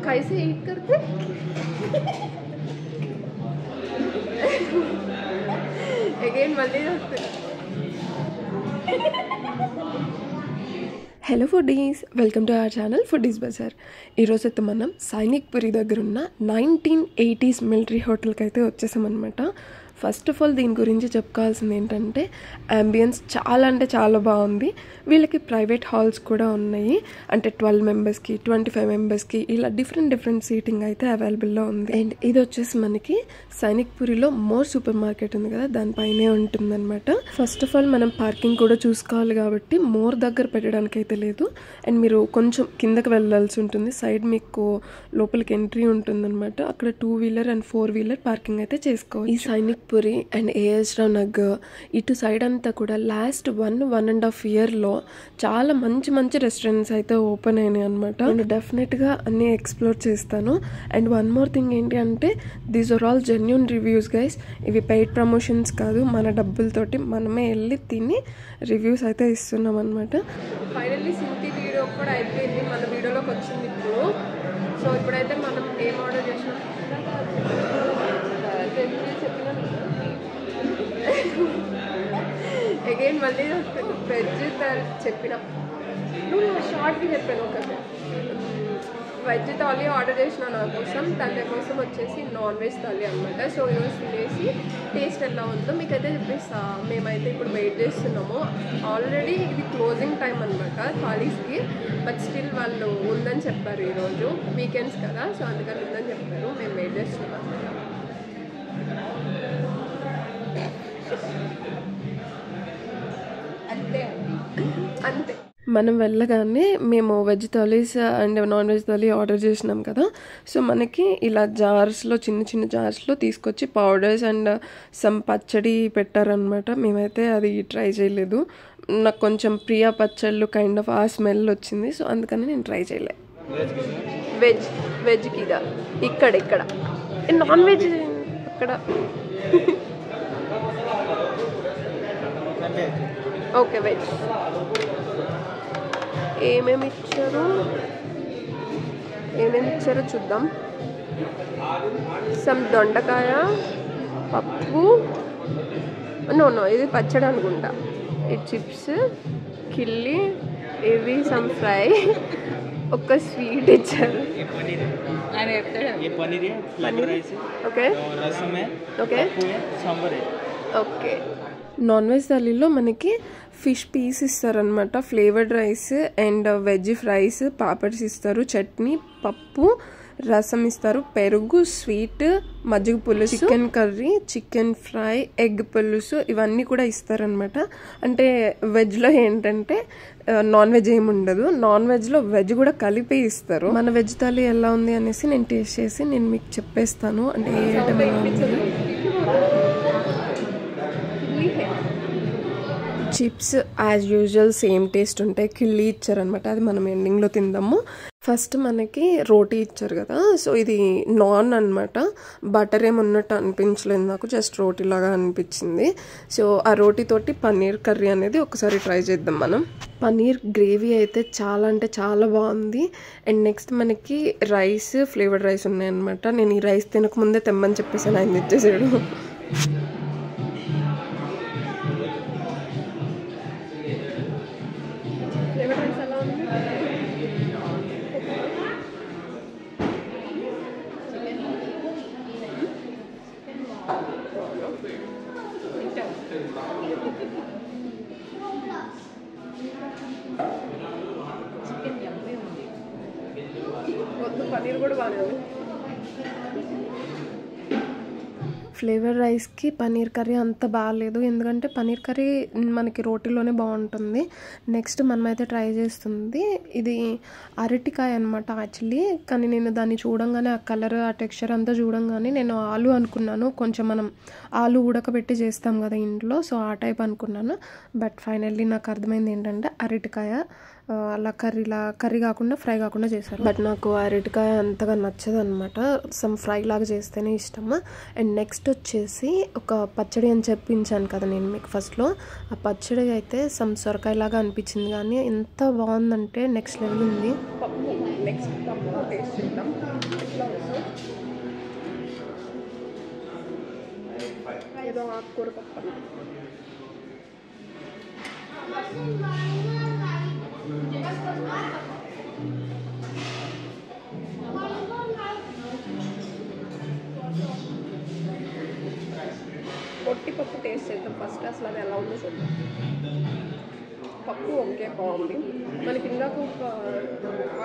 कैसे ईट करते अगेन मल्ली hello foodies, welcome to our channel foodies bazaar. ఈరోజు అయితే మనం సైనిక్పురి దగ్గర ఉన్న 1980s మిలిటరీ హోటల్కి అయితే వచ్చేసామన్నమాట. ఫస్ట్ ఆఫ్ ఆల్ దీని గురించి చెప్పుకోవాల్సింది ఏంటంటే అంబియన్స్ చాలా అంటే చాలా బాగుంది. వీళ్ళకి ప్రైవేట్ హాల్స్ కూడా ఉన్నాయి. అంటే 12 మెంబర్స్కి 25 మెంబర్స్కి ఇలా డిఫరెంట్ సీటింగ్ అయితే అవైలబుల్లో ఉంది. అండ్ ఇది వచ్చేసి మనకి సైనిక్పురిలో మోర్ సూపర్ మార్కెట్ ఉంది కదా, దానిపైనే ఉంటుందన్నమాట. ఫస్ట్ ఆఫ్ ఆల్ మనం పార్కింగ్ కూడా చూసుకోవాలి కాబట్టి మోర్ దగ్గర పెట్టడానికి అయితే లేదు. అండ్ మీరు కొంచెం కిందకి వెళ్ళాల్సి ఉంటుంది. సైడ్ మీకు లోపలికి ఎంట్రీ ఉంటుందన్నమాట. అక్కడ 2 వీలర్ అండ్ 4 వీలర్ పార్కింగ్ అయితే చేసుకోవచ్చు. ఈ సైనిక్పురి అండ్ ఏఎస్ రావు నగర్ ఇటు సైడ్ అంతా కూడా లాస్ట్ 1.5 yearలో చాలా మంచి రెస్టారెంట్స్ అయితే ఓపెన్ అయినాయి అనమాట. నేను డెఫినెట్గా అన్నీ ఎక్స్ప్లోర్ చేస్తాను. అండ్ వన్ మోర్ థింగ్ ఏంటి అంటే these are all genuine reviews guys. ఇవి పెయిడ్ ప్రమోషన్స్ కాదు, మన డబ్బులతోటి మనమే వెళ్ళి తిని రివ్యూస్ అయితే ఇస్తున్నాం అనమాట. ఫైనల్లీ సింతి వీడియో కూడా అయిపోయింది, మన వీడియోలోకి వచ్చింది ఇప్పుడు. సో ఇప్పుడైతే మనం ఏం ఆర్డర్ చేసినాం అగైన్ మళ్ళీ వెజ్ చెప్పిన నువ్వు షార్ట్కి చెప్పాను. ఒకటి వెజ్ థాలీ ఆర్డర్ చేసిన నా కోసం, తన కోసం వచ్చేసి నాన్ వెజ్ థాలీ అనమాట. సో ఈరోజు తినేసి టేస్ట్ ఎలా ఉందో మీకైతే చెప్పేస్తా. మేమైతే ఇప్పుడు వెయిట్ చేస్తున్నాము. ఆల్రెడీ ఇది క్లోజింగ్ టైం అనమాట థాలీస్కి, బట్ స్టిల్ వాళ్ళు ఉందని చెప్పారు. ఈరోజు వీకెండ్స్ కదా, సో అందుకని ఉందని చెప్పారు. మేము వెయిట్ చేస్తున్నాం అనమాట. అంతే. మనం వెళ్ళగానే మేము veg thalis and non veg thali order చేసినాం కదా, సో మనకి ఇలా జార్స్లో చిన్న జార్స్లో తీసుకొచ్చి పౌడర్స్ అండ్ సమ్ పచ్చడి పెట్టారనమాట. మేమైతే అది ట్రై చేయలేదు. నాకు కొంచెం ప్రియా పచ్చళ్ళు కైండ్ ఆఫ్ ఆ స్మెల్ వచ్చింది, సో అందుకని నేను ట్రై చేయలేదు. వెజ్కి ఇదా ఇక్కడ నాన్ వెజ్ ఇక్కడ ఓకే. వెజ్ ఏమేమి ఇచ్చారో చూద్దాం. సమ్ దొండకాయ, పప్పు, నో ఇది పచ్చడి అనుకుంటా. ఇది చిప్స్, కిల్లి, ఇది సమ్ ఫ్రై, ఒక స్వీట్ ఇచ్చారు. ఓకే. నాన్ వెజ్ థాలీలో మనకి ఫిష్ పీస్ ఇస్తారనమాట, flavoured rice and veg fries, papads ఇస్తారు, చట్నీ, పప్పు, రసం ఇస్తారు, పెరుగు, స్వీట్, మజ్జిగ పులుసు, chicken curry, chicken fry, egg పులుసు ఇవన్నీ కూడా ఇస్తారనమాట. అంటే వెజ్లో ఏంటంటే నాన్ వెజ్ ఏమి ఉండదు, నాన్ వెజ్లో వెజ్ కూడా కలిపి ఇస్తారు. మన వెజ్ థాలీ ఎలా ఉంది అనేసి నేను టేస్ట్ చేసి నేను మీకు చెప్పేస్తాను. అంటే ఏ ఐటమ్ ఎలా ఉంది. Chips as usual same taste ఉంటాయి. కిళ్ళి ఇచ్చారనమాట, అది మనం ఎండింగ్లో తిందాము. ఫస్ట్ మనకి రోటీ ఇచ్చారు కదా, సో ఇది నాన్ అనమాట. బటర్ ఏమున్నట్టు అనిపించలేదు నాకు, జస్ట్ రోటీ లాగా అనిపించింది. సో ఆ రోటీతోటి పన్నీర్ కర్రీ అనేది ఒకసారి ట్రై చేద్దాం మనం. పన్నీర్ గ్రేవీ అయితే చాలా అంటే చాలా బాగుంది. అండ్ నెక్స్ట్ మనకి రైస్, ఫ్లేవర్డ్ రైస్ ఉన్నాయన్నమాట. నేను ఈ రైస్ తినకముందే తెమ్మని చెప్పేసాను, ఆయన ఇచ్చేసాడు. పన్నీర్ కూడా బాగానే ఉంది. ఫ్లేవర్ రైస్కి పన్నీర్ కర్రీ అంత బాగాలేదు, ఎందుకంటే పన్నీర్ కర్రీ మనకి రోటీలోనే బాగుంటుంది. నెక్స్ట్ మనమైతే ట్రై చేస్తుంది ఇది అరటికాయ అనమాట యాక్చువల్లీ. కానీ నేను దాన్ని చూడంగానే ఆ కలర్, ఆ టెక్స్చర్ అంతా చూడంగానే నేను ఆలు అనుకున్నాను. కొంచెం మనం ఆలు ఉడకబెట్టి చేస్తాం కదా ఇంట్లో, సో ఆ టైప్ అనుకున్నాను. బట్ ఫైనల్లీ నాకు అర్థమైంది ఏంటంటే అరటికాయ అలా కర్రీ కాకుండా ఫ్రై కాకుండా చేశారు. బట్ నాకు అరటికాయ అంతగా నచ్చదు అనమాట, సమ్ ఫ్రై లాగా చేస్తేనే ఇష్టము. అండ్ నెక్స్ట్ వచ్చేసి ఒక పచ్చడి అని చెప్పించాను కదా నేను మీకు ఫస్ట్లో, ఆ పచ్చడి అయితే సమ్ సొరకాయ లాగా అనిపించింది, కానీ ఎంత బాగుందంటే నెక్స్ట్ లెవెల్ ఉంది. నెక్స్ట్ టేస్ట్ చేద్దాం. చూద్దాం ఎట్లా ఉందో. ఏదో ఆకుకూర పప్పు అన్న. పొట్టి పప్పు టేస్ట్ చేద్దాం ఫస్ట్, అసలు అది ఎలా ఉందో చూద్దాం. పప్పు ఓకే బాగుంది. మనకి ఇందాక ఒక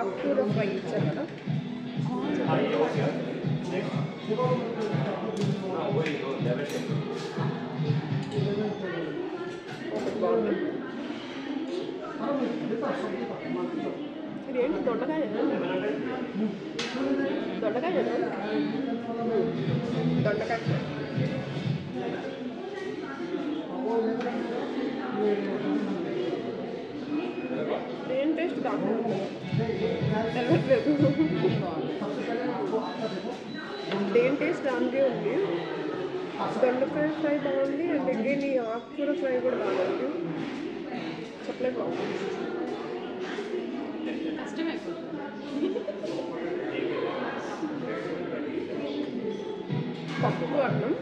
ఆకుకూర ఫ్రై ఇచ్చారు కదా, బాగుంది. ఇదేంటి దొండకాయ, దొండకాయ దొండకాయ ఏం టేస్ట్ దాంట్లో తెలవట్లేదు. దేని టేస్ట్ దానికే ఉంది. దొండకాయ ఫ్రై బాగుంది, అండ్ అగైన్ ఈ ఆకుకూర ఫ్రై కూడా బాగుంది. చెప్పలేదు బాగుంది. పప్పు అన్నం,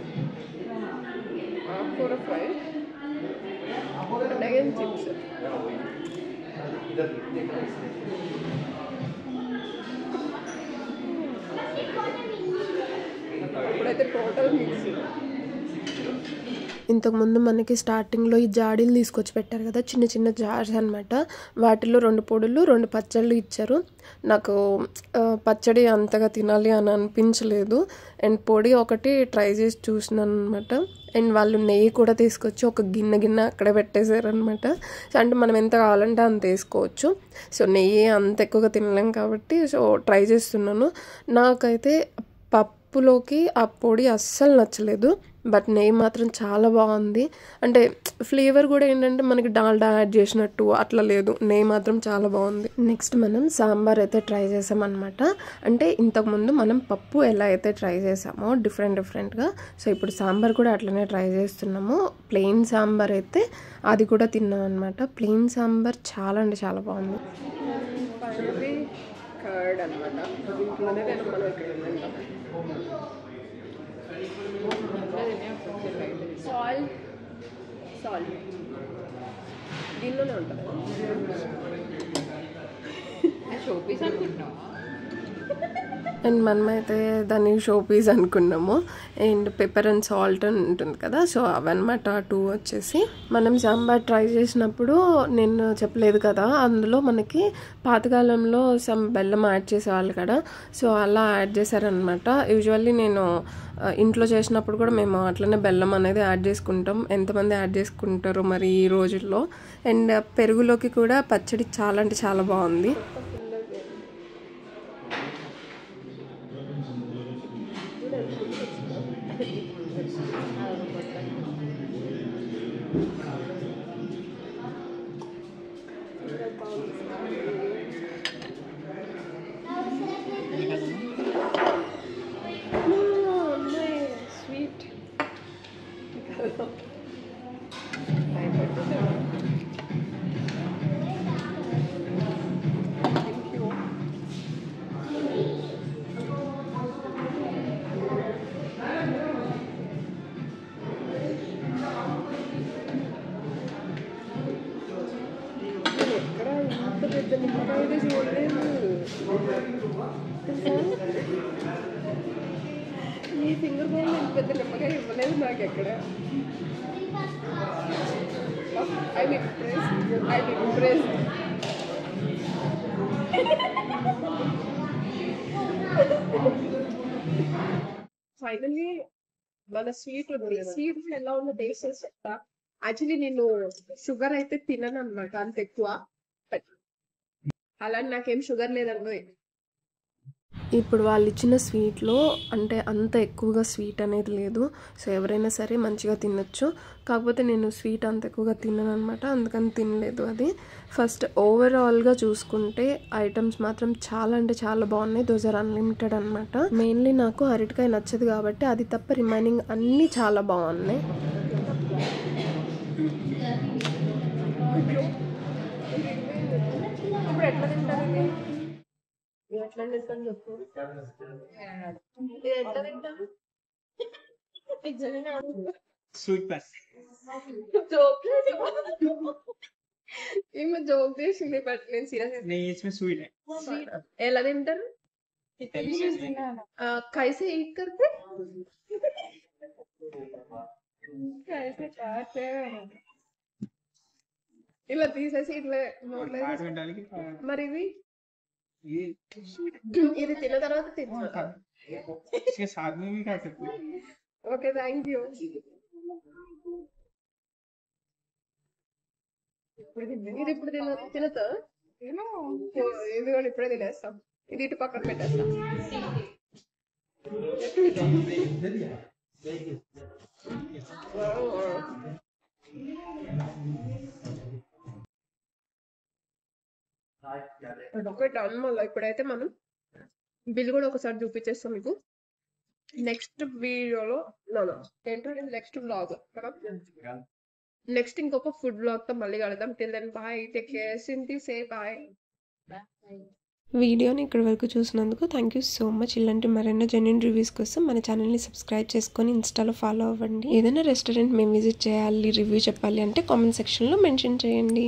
ఆకుకూర ఫ్రై, అండ్ అగైన్ చిప్స్. ఇప్పుడైతే టోటల్ మిక్స్. ఇంతకుముందు మనకి స్టార్టింగ్లో ఈ జాడీలు తీసుకొచ్చి పెట్టారు కదా, చిన్న చిన్న జార్స్ అనమాట. వాటిలో 2 పొడులు 2 పచ్చళ్ళు ఇచ్చారు. నాకు పచ్చడి అంతగా తినాలి అని అనిపించలేదు. అండ్ పొడి ఒకటి ట్రై చేసి చూసినాను అనమాట. అండ్ వాళ్ళు నెయ్యి కూడా తీసుకొచ్చి ఒక గిన్నె అక్కడే పెట్టేశారనమాట. సో అంటే మనం ఎంత కావాలంటే అంత వేసుకోవచ్చు. సో నెయ్యి అంత ఎక్కువగా తినలేం కాబట్టి సో ట్రై చేస్తున్నాను. నాకైతే పప్పులోకి ఆ పొడి అస్సలు నచ్చలేదు, బట్ నెయ్యి మాత్రం చాలా బాగుంది. అంటే ఫ్లేవర్ కూడా ఏంటంటే మనకి డాల్డా యాడ్ చేసినట్టు అట్లా లేదు, నెయ్యి మాత్రం చాలా బాగుంది. నెక్స్ట్ మనం సాంబార్ అయితే ట్రై చేసామన్నమాట. అంటే ఇంతకుముందు మనం పప్పు ఎలా అయితే ట్రై చేసామో డిఫరెంట్గా, సో ఇప్పుడు సాంబార్ కూడా అట్లనే ట్రై చేస్తున్నాము. ప్లెయిన్ సాంబార్ అయితే అది కూడా తిన్నాం అనమాట. ప్లెయిన్ సాంబార్ చాలా అంటే చాలా బాగుంది. కర్డ్ అనమాట, ఇంట్లోనే మనం ఇక్కడ సాల్ట్ దీనిలోనే ఉంటుంది. షోపీస్ అనుకుంటున్నావా? అండ్ మనమైతే దాన్ని షోపీస్ అనుకున్నాము. అండ్ పెప్పర్ అండ్ సాల్ట్ అని ఉంటుంది కదా, సో అవన్నమాట 2 వచ్చేసి. మనం సాంబార్ ట్రై చేసినప్పుడు నేను చెప్పలేదు కదా, అందులో మనకి పాతకాలంలో సమ్ బెల్లం యాడ్ చేసేవాళ్ళు కదా, సో అలా యాడ్ చేశారనమాట. యూజువల్లీ నేను ఇంట్లో చేసినప్పుడు కూడా మేము అట్లనే బెల్లం అనేది యాడ్ చేసుకుంటాం. ఎంతమంది యాడ్ చేసుకుంటారో మరి ఈ రోజుల్లో. అండ్ పెరుగులోకి కూడా పచ్చడి చాలా అంటే చాలా బాగుంది. స్వీట్ ఈ ఫింగర్ బోల్ ఎంత పెద్ద నిమ్మకాయ ఇవ్వలేదు నాకు ఎక్కడ. I'm impressed. ఫైనల్లీ మన స్వీట్ ఉంది. స్వీట్ ఎలా ఉందో టేస్ట్ చేసి చెప్తా. యాక్చువల్లీ నేను షుగర్ అయితే తినను అనమాట అంత ఎక్కువ, అలా నాకేం షుగర్ లేదన్నది. ఇప్పుడు వాళ్ళు ఇచ్చిన స్వీట్లో అంటే అంత ఎక్కువగా స్వీట్ అనేది లేదు, సో ఎవరైనా సరే మంచిగా తినొచ్చు. కాకపోతే నేను స్వీట్ అంత ఎక్కువగా తినను అనమాట, అందుకని తినలేదు అది. ఫస్ట్ ఓవరాల్గా చూసుకుంటే ఐటమ్స్ మాత్రం చాలా అంటే చాలా బాగున్నాయి. దోస్ ఆర్ అన్లిమిటెడ్ అనమాట. మెయిన్లీ నాకు అరటికాయ నచ్చదు కాబట్టి అది తప్ప రిమైనింగ్ అన్నీ చాలా బాగున్నాయి. ఇప్పుడు ఎట్లా తింటారు? ఎట్లా తింటాను చెప్పు. ఇది ఎట్లా తింటాను స్వీట్ పాన్ జోక్ ఈమె జోక్ చేసింది బట్ నేను సీరియస్. नहीं इसमें स्वीट है ఎలా తింటారు कैसे eat करते ఇలా తీసేసి ఇట్లా నోట్లో काट में डाल के మరి ఇది ये ఇది తిన్న తర్వాత తిన్నా. इसके साथ में भी खा सकते हैं ఓకే థ్యాంక్ యూ. ఇది ఇప్పుడు తినతా ఇది కూడా ఇప్పుడే తినేస్తాం. ఇది ఇటు పక్కన పెట్టేస్తాం. ఒకటి అన్నమల్ల ఇప్పుడైతే మనం బిల్ కూడా ఒకసారి చూపించేస్తాం మీకు నెక్స్ట్ వీడియోలో. ఏంటంటే నెక్స్ట్ వ్లాగ్ కదా. నెక్స్ట్ ఇంకొక ఫుడ్ వ్లాగ్ తో మళ్ళీ కలుద్దాం. Till then bye, take care. సింతి సే బాయ్. వీడియోని ఇక్కడ వరకు చూసినందుకు థ్యాంక్ యూ సో మచ్. ఇలాంటి మరెన్నో జెన్యూన్ రివ్యూస్ కోసం మన ఛానల్ని సబ్స్క్రైబ్ చేసుకొని ఇన్స్టాలో ఫాలో అవ్వండి. ఏదైనా రెస్టారెంట్ మేము విజిట్ చేయాలి, రివ్యూ చెప్పాలి అంటే కామెంట్ సెక్షన్లో మెన్షన్ చేయండి.